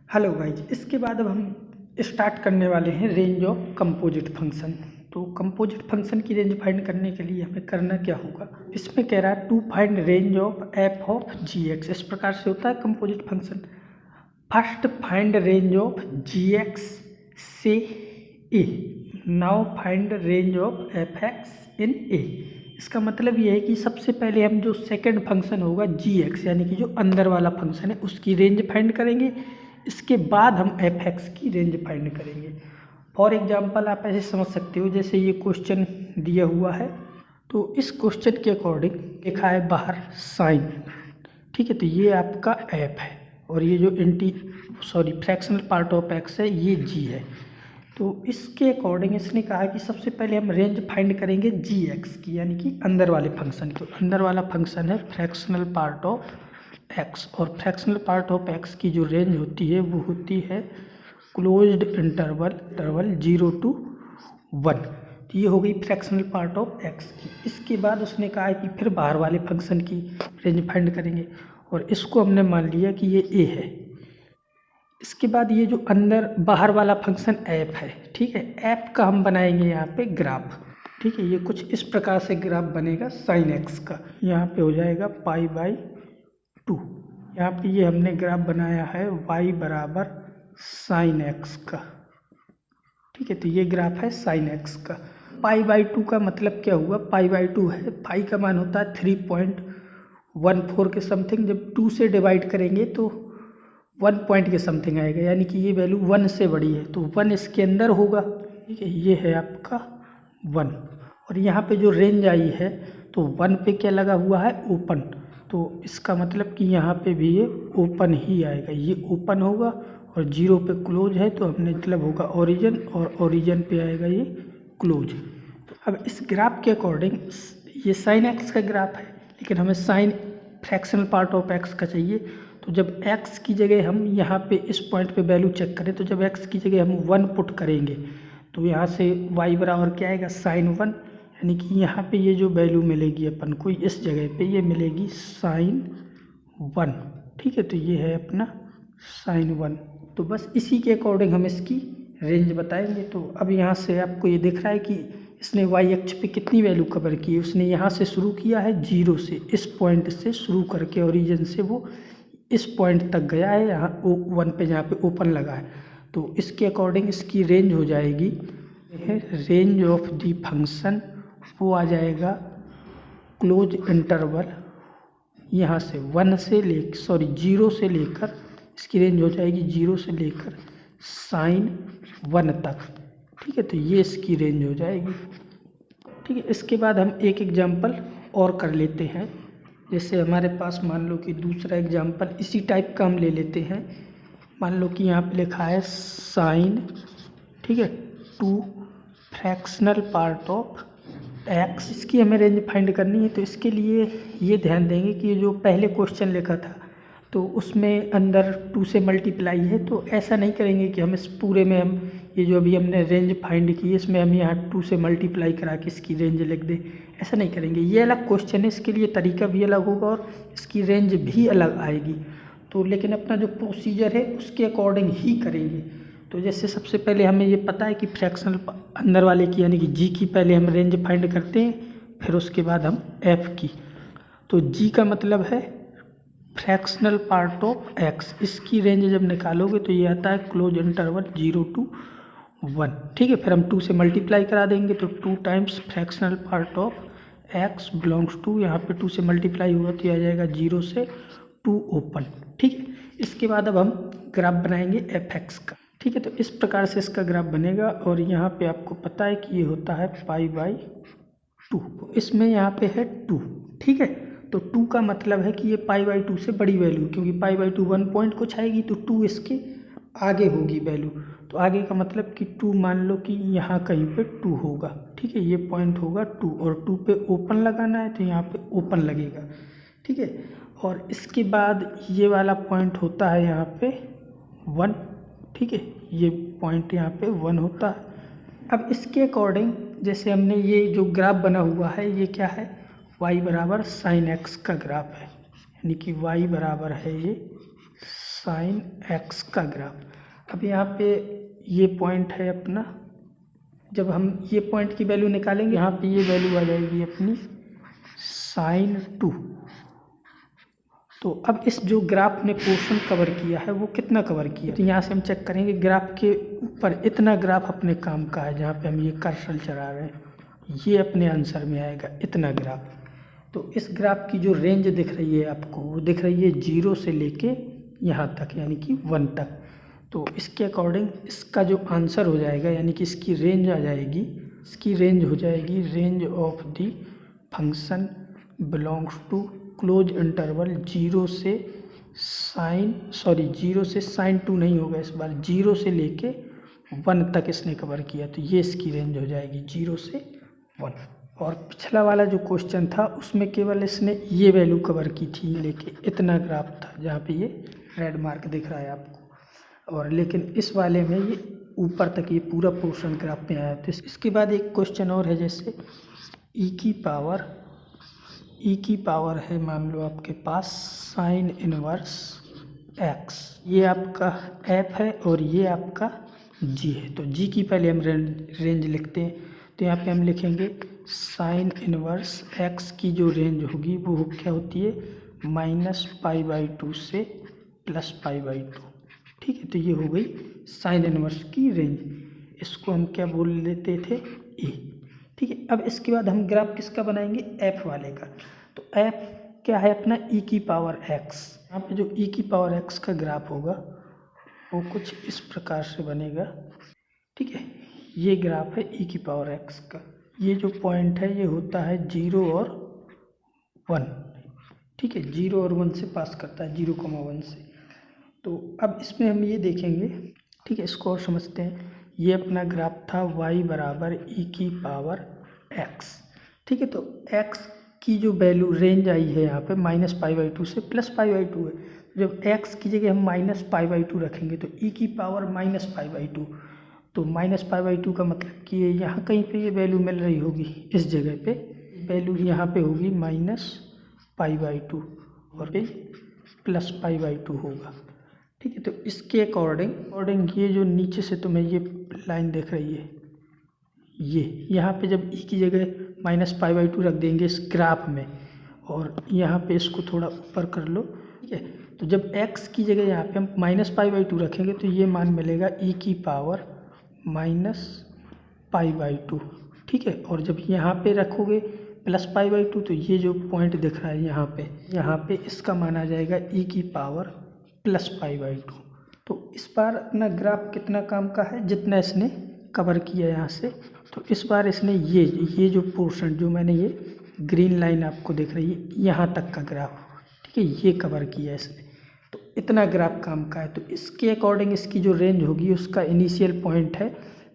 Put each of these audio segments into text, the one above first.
Hello guys, इसके बाद अब हम स्टार्ट करने वाले हैं रेंज ऑफ कंपोजिट फंक्शन। तो कंपोजिट फंक्शन की रेंज फाइंड करने के लिए हमें करना क्या होगा, इसमें कह रहा है to find range of f of g x. इस प्रकार से होता है composite function. First find range of g x से A, now find range of f x in A. इसका मतलब ये है कि सबसे पहले हम जो सेकंड फंक्शन होगा जी एक्स, यानी कि जो अंदर वाला फंक्शन है, उसकी रेंज फाइंड करेंगे। इसके बाद हम एफ एक्स की रेंज फाइंड करेंगे। फॉर एग्जांपल आप ऐसे समझ सकते हो, जैसे ये क्वेश्चन दिया हुआ है, तो इस क्वेश्चन के अकॉर्डिंग लिखा है बाहर साइन, ठीक है। तो ये आपका एफ है और ये जो फ्रैक्शनल पार्ट ऑफ एक्स है ये जी है। तो इसके अकॉर्डिंग इसने कहा कि सबसे पहले हम रेंज फाइंड करेंगे जी एक्स की, यानी कि अंदर वाले फंक्शन की। अंदर वाला फंक्शन है फ्रैक्शनल पार्ट ऑफ एक्स, और फ्रैक्शनल पार्ट ऑफ एक्स की जो रेंज होती है वो होती है क्लोज्ड इंटरवल 0 to 1। तो ये हो गई फ्रैक्शनल पार्ट ऑफ एक्स की। इसके बाद उसने कहा है कि फिर बाहर वाले फंक्शन की रेंज फाइंड करेंगे, और इसको हमने मान लिया कि ये ए है। इसके बाद ये जो अंदर बाहर वाला फंक्शन एफ है, ठीक है, एफ का हम बनाएंगे यहाँ पे ग्राफ, ठीक है। ये कुछ इस प्रकार से ग्राफ बनेगा साइन एक्स का। यहाँ पे हो जाएगा π/2। यहाँ पे ये हमने ग्राफ बनाया है y बराबर साइन एक्स का, ठीक है। तो ये ग्राफ है साइन एक्स का। π/2 का मतलब क्या हुआ, π/2 है, पाई का मान होता है 3.14 के समथिंग। जब 2 से डिवाइड करेंगे तो 1 पॉइंट के समथिंग आएगा, यानी कि ये वैल्यू 1 से बड़ी है, तो 1 इसके अंदर होगा, ठीक है। ये है आपका 1, और यहाँ पे जो रेंज आई है तो 1 पे क्या लगा हुआ है, ओपन। तो इसका मतलब कि यहाँ पे भी ये ओपन ही आएगा, ये ओपन होगा, और 0 पे क्लोज है, तो हमने मतलब होगा ओरिजिन, और ओरिजिन पे आएगा ये क्लोज। अब इस ग्राफ के अकॉर्डिंग ये साइन एक्स का ग्राफ है, लेकिन हमें sine fractional part of x का चाहिए। तो जब x की जगह हम यहाँ पे इस पॉइंट पे वैल्यू चेक करें, तो जब x की जगह हम 1 पुट करेंगे तो यहाँ से y बराबर क्या आएगा, साइन 1, यानी कि यहाँ पे ये जो वैल्यू मिलेगी अपन को इस जगह पे ये मिलेगी साइन 1, ठीक है। तो ये है अपना साइन 1। तो बस इसी के अकॉर्डिंग हम इसकी रेंज बताएंगे। तो अब यहाँ से आपको ये दिख रहा है कि इसने y अक्ष पे कितनी वैल्यू कवर की है। उसने यहाँ से शुरू किया है 0 से, इस पॉइंट से शुरू करके ओरिजिन से वो इस पॉइंट तक गया है, यहाँ 1 पे जहाँ पे ओपन लगा है। तो इसके अकॉर्डिंग इसकी रेंज हो जाएगी, रेंज ऑफ द फंक्शन वो आ जाएगा क्लोज इंटरवल यहाँ से 0 से लेकर इसकी रेंज हो जाएगी 0 से लेकर साइन 1 तक, ठीक है। तो ये इसकी रेंज हो जाएगी, ठीक है। इसके बाद हम एक एग्जांपल और कर लेते हैं। जैसे हमारे पास मान लो कि दूसरा एग्जांपल इसी टाइप का हम ले लेते हैं। मान लो कि यहाँ पे लिखा है साइन, ठीक है, 2 फ्रैक्शनल पार्ट ऑफ एक्स। इसकी हमें रेंज फाइंड करनी है। तो इसके लिए ये ध्यान देंगे कि ये जो पहले क्वेश्चन लिखा था तो उसमें अंदर 2 से मल्टीप्लाई है, तो ऐसा नहीं करेंगे कि हम इस पूरे में हम ये जो अभी हमने रेंज फाइंड की है इसमें हम यहाँ 2 से मल्टीप्लाई करा के इसकी रेंज लिख दें, ऐसा नहीं करेंगे। ये अलग क्वेश्चन है, इसके लिए तरीका भी अलग होगा और इसकी रेंज भी अलग आएगी। तो लेकिन अपना जो प्रोसीजर है उसके अकॉर्डिंग ही करेंगे। तो जैसे सबसे पहले हमें ये पता है कि फ्रैक्शनल अंदर वाले की यानी कि जी की पहले हम रेंज फाइंड करते हैं, फिर उसके बाद हम एफ की। तो जी का मतलब है फ्रैक्शनल पार्ट ऑफ एक्स, इसकी रेंज जब निकालोगे तो ये आता है क्लोज इंटरवल 0 to 1, ठीक है। फिर हम 2 से मल्टीप्लाई करा देंगे, तो 2 times fractional part of x belongs to, यहाँ पे 2 से मल्टीप्लाई हुआ तो ये आ जाएगा 0 से 2 ओपन, ठीक है। इसके बाद अब हम ग्राफ बनाएंगे एफ एक्स का, ठीक है। तो इस प्रकार से इसका ग्राफ बनेगा, और यहाँ पे आपको पता है कि ये होता है π/2, इसमें यहाँ पे है 2, ठीक है। तो 2 का मतलब है कि ये π/2 से बड़ी वैल्यू, क्योंकि π/2 1 पॉइंट कुछ आएगी, तो 2 इसके आगे होगी वैल्यू। तो आगे का मतलब कि 2 मान लो कि यहाँ कहीं पे 2 होगा, ठीक है। ये पॉइंट होगा 2, और 2 पे ओपन लगाना है तो यहाँ पे ओपन लगेगा, ठीक है। और इसके बाद ये वाला पॉइंट होता है यहाँ पे 1, ठीक है। ये पॉइंट यहाँ पे 1 होता है। अब इसके अकॉर्डिंग जैसे हमने ये जो ग्राफ बना हुआ है ये क्या है, y बराबर साइन एक्स का ग्राफ है, यानी कि y बराबर है ये साइन एक्स का ग्राफ। अब यहाँ पे ये पॉइंट है अपना, जब हम ये पॉइंट की वैल्यू निकालेंगे यहाँ पे ये वैल्यू आ जाएगी अपनी साइन 2। तो अब इस जो ग्राफ ने पोर्शन कवर किया है वो कितना कवर किया, तो यहाँ से हम चेक करेंगे ग्राफ के ऊपर इतना ग्राफ अपने काम का है, जहाँ पे हम ये कर्सर चला रहे हैं ये अपने आंसर में आएगा इतना ग्राफ। तो इस ग्राफ की जो रेंज दिख रही है आपको वो दिख रही है 0 से लेके यहाँ तक यानी कि 1 तक। तो इसके अकॉर्डिंग इसका जो आंसर हो जाएगा यानी कि इसकी रेंज आ जाएगी, इसकी रेंज हो जाएगी range of the function belongs to closed interval 0 से साइन 2 नहीं होगा इस बार, 0 से लेके 1 तक इसने कवर किया। तो ये इसकी रेंज हो जाएगी 0 से 1। और पिछला वाला जो क्वेश्चन था उसमें केवल इसने ये वैल्यू कवर की थी, लेकिन इतना ग्राफ था जहाँ पे ये रेड मार्क दिख रहा है आपको, और लेकिन इस वाले में ये ऊपर तक ये पूरा पोर्शन ग्राफ में आया। तो इसके बाद एक क्वेश्चन और है, जैसे ई की पावर है मान लो आपके पास साइन इनवर्स एक्स, ये आपका एफ है और ये आपका जी है। तो जी की पहले हम रेंज लिखते हैं, तो यहाँ पे हम लिखेंगे साइन इनवर्स एक्स की जो रेंज होगी वो क्या होती है -π/2 से +π/2। ठीक है, तो ये हो गई साइन इनवर्स की रेंज, इसको हम क्या बोल लेते थे ए। ठीक है, अब इसके बाद हम ग्राफ किसका बनाएंगे एफ वाले का। तो एफ क्या है अपना ई की पावर एक्स। यहाँ पे जो ई की पावर एक्स का ग्राफ होगा वो कुछ इस प्रकार से बनेगा। ठीक है, ये ग्राफ है ई की पावर एक्स का, ये जो पॉइंट है ये होता है 0 और 1। ठीक है, 0 और 1 से पास करता है, 0,1 से। तो अब इसमें हम ये देखेंगे, ठीक है, इसको और समझते हैं। ये अपना ग्राफ था y बराबर ई की पावर x। ठीक है, तो x की जो वैल्यू रेंज आई है यहाँ पे -π/2 से +π/2 है। जब x की जगह हम -π/2 रखेंगे तो e की पावर -π/2, तो -π/2 का मतलब कि यहाँ कहीं पे ये वैल्यू मिल रही होगी, इस जगह पे वैल्यू यहाँ पे होगी -π/2 और फिर +π/2 होगा। ठीक है, तो इसके अकॉर्डिंग ये जो नीचे से तुम्हें ये लाइन दिख रही है, ये यहाँ पे जब ई की जगह -π/2 रख देंगे इस ग्राफ में, और यहाँ पे इसको थोड़ा ऊपर कर लो। ठीक है, तो जब x की जगह यहाँ पे हम -π/2 रखेंगे तो ये मान मिलेगा ई की पावर -π/2। ठीक है, और जब यहाँ पे रखोगे +π/2 तो ये जो पॉइंट दिख रहा है यहाँ पे इसका मान आ जाएगा ई की पावर +π/2। तो इस बार अपना ग्राफ कितना काम का है, जितना इसने कवर किया यहाँ से। तो इस बार इसने ये जो पोर्शन जो मैंने ये ग्रीन लाइन आपको दिख रही है यहाँ तक का ग्राफ, ठीक है, ये कवर किया इसने। तो इतना ग्राफ काम का है। तो इसके अकॉर्डिंग इसकी जो रेंज होगी उसका इनिशियल पॉइंट है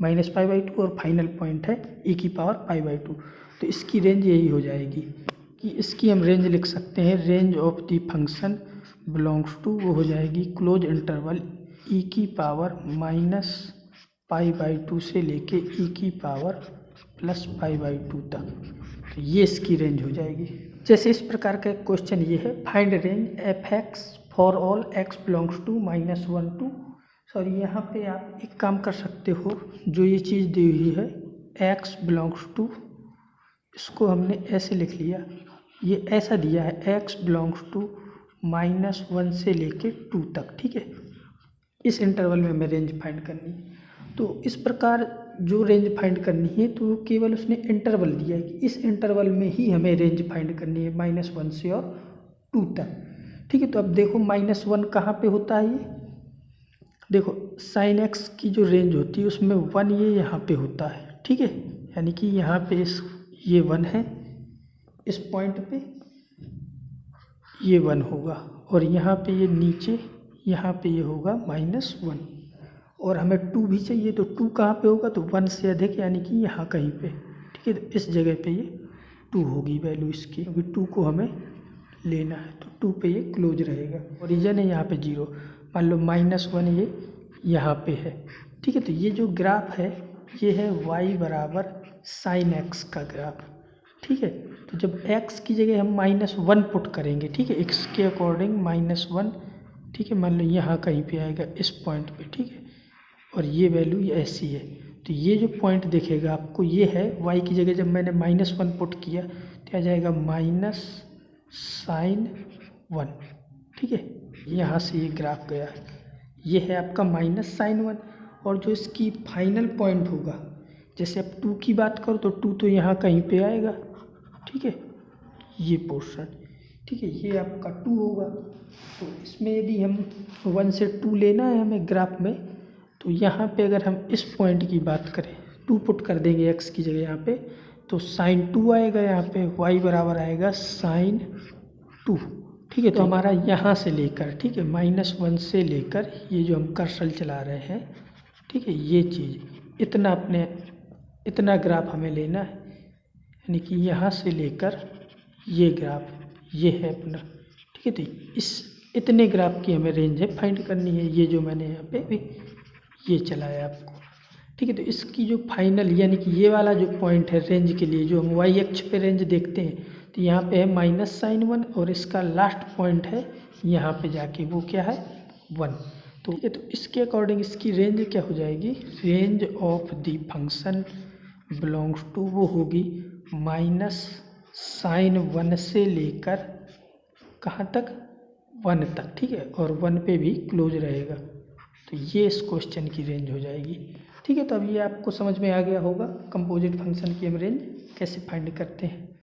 -π/2 और फाइनल पॉइंट है e की पावर π/2। तो इसकी रेंज यही हो जाएगी कि इसकी हम रेंज लिख सकते हैं, range of the function belongs to, वो हो जाएगी क्लोज इंटरवल e की पावर -π/2 से लेके e की पावर +π/2 तक। तो ये इसकी रेंज हो जाएगी। जैसे इस प्रकार का क्वेश्चन ये है, find range f x for all x belongs to -1 to, sorry यहाँ पे आप एक काम कर सकते हो, जो ये चीज़ दी हुई है एक्स बिलोंग्स टू, इसको हमने ऐसे लिख लिया, ये ऐसा दिया है एक्स बिलोंग्स टू -1 से लेके 2 तक। ठीक है, इस इंटरवल में हमें रेंज फाइंड करनी है। तो इस प्रकार जो रेंज फाइंड करनी है तो केवल उसने इंटरवल दिया है कि इस इंटरवल में ही हमें रेंज फाइंड करनी है -1 से और 2 तक। ठीक है, तो अब देखो -1 कहाँ पे होता है, ये देखो साइन एक्स की जो रेंज होती है उसमें 1 ये यहाँ पे होता है। ठीक है, यानी कि यहाँ पे ये 1 है, इस पॉइंट पे ये 1 होगा, और यहाँ पे ये नीचे यहाँ पे ये होगा -1, और हमें 2 भी चाहिए। तो 2 कहाँ पे होगा, तो 1 से अधिक यानी कि यहाँ कहीं पे। ठीक है, तो इस जगह पे ये 2 होगी वैल्यू इसकी, क्योंकि 2 को हमें लेना है, तो 2 पे ये क्लोज रहेगा। ओरिजिन है यहाँ पे 0, मान लो -1 ये यहाँ पे है। ठीक है, तो ये जो ग्राफ है ये है y बराबर साइन एक्स का ग्राफ। ठीक है, तो जब x की जगह हम -1 पुट करेंगे, ठीक है, x के अकॉर्डिंग -1, ठीक है, मान लो यहाँ कहीं पे आएगा इस पॉइंट पे, ठीक है, और ये वैल्यू ऐसी है, तो ये जो पॉइंट दिखेगा आपको ये है y की जगह जब मैंने -1 पुट किया तो आ जाएगा -sin1, ठीक है। यहाँ से ये ग्राफ गया, ये है आपका -sin1, और जो इसकी फाइनल पॉइंट होगा, जैसे अब 2 की बात करो तो 2 तो यहाँ कहीं पे आएगा, ठीक है, ये पोर्शन, ठीक है, ये आपका 2 होगा। तो इसमें यदि हम 1 से 2 लेना है हमें ग्राफ में, तो यहाँ पे अगर हम इस पॉइंट की बात करें, 2 पुट कर देंगे x की जगह यहाँ पे, तो sin2 आएगा, यहाँ पे y बराबर आएगा sin2, ठीक है। तो हमारा यहाँ से लेकर, ठीक है, -1 से लेकर ये जो हम कर्सर चला रहे हैं, ठीक है, ये चीज़ इतना ग्राफ हमें लेना है, यानी कि यहाँ से लेकर ये ग्राफ ये है अपना, ठीक है। तो इस इतने ग्राफ की हमें रेंज है फाइंड करनी है, ये जो मैंने यहाँ पे भी ये चलाया आपको, ठीक है। तो इसकी जो फाइनल यानी कि ये वाला जो पॉइंट है रेंज के लिए, जो हम y अक्ष पे रेंज देखते हैं, तो यहाँ पे है -sin1, और इसका लास्ट पॉइंट है यहाँ पे जाके वो क्या है 1। तो ठीक है, तो इसके अकॉर्डिंग इसकी रेंज क्या हो जाएगी, range of the function belongs to वो होगी -sin1 से लेकर कहाँ तक 1 तक, ठीक है, और 1 पे भी क्लोज रहेगा। तो ये इस क्वेश्चन की रेंज हो जाएगी, ठीक है। तो अब ये आपको समझ में आ गया होगा कंपोजिट फंक्शन की हम रेंज कैसे फाइंड करते हैं।